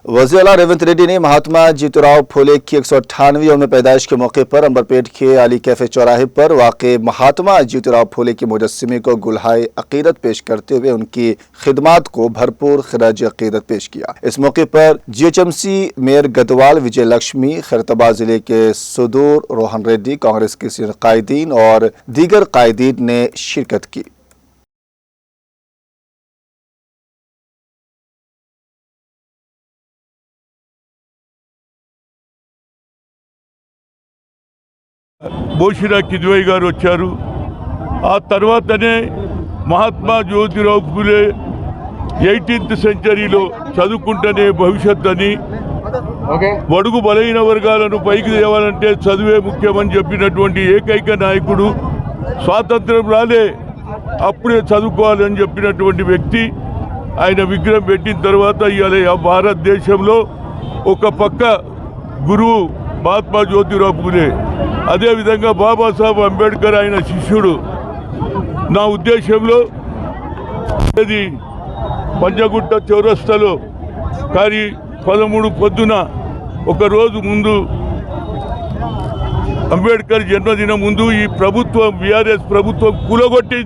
वज़ीर-ए-आला रेवंत रेड्डी ने महात्मा ज्योतिराव फूले की 198वीं यौम पैदाइश के मौके पर अंबरपेट के अली कैफे चौराहे पर वाक़े महात्मा ज्योतिराव फूले के मुजस्समे को गुलहाए अक़ीदत पेश करते हुए उनकी खिदमात को भरपूर खिराज अक़ीदत पेश किया। इस मौके पर जीएचएमसी मेयर गदवाल विजय लक्ष्मी, खैरताबाद जिले के सुदूर रोहन रेड्डी, कांग्रेस के सीनियर कायदीन और दीगर कायदीन ने शिरकत की। బోషిరా కిద్వై గారు వచ్చారు. ఆ తర్వాతనే మహాత్మా జ్యోతిరావు ఫూలే 18th సెంచరీలో చదువుకుంటేనే భవిష్యత్ అని, బడుగు బలహీన వర్గాలను పైకి తేవాలంటే చదువే ముఖ్యమని చెప్పినటువంటి ఏకైక నాయకుడు. స్వాతంత్రం రాలే అప్పుడే చదువుకోవాలని చెప్పినటువంటి వ్యక్తి. ఆయన విగ్రహం పెట్టిన తర్వాత ఇవాళ భారతదేశంలో ఒక పక్క గురువు మహాత్మా జ్యోతిరావు ఫూలే, అదేవిధంగా బాబాసాహెబ్ అంబేద్కర్ ఆయన శిష్యుడు. నా ఉద్దేశంలో అది పంజగుట్ట చౌరస్తాలో కానీ 13 పొద్దున ఒకరోజు ముందు అంబేద్కర్ జన్మదినం ముందు ఈ ప్రభుత్వం, బీఆర్ఎస్ ప్రభుత్వం కూలగొట్టి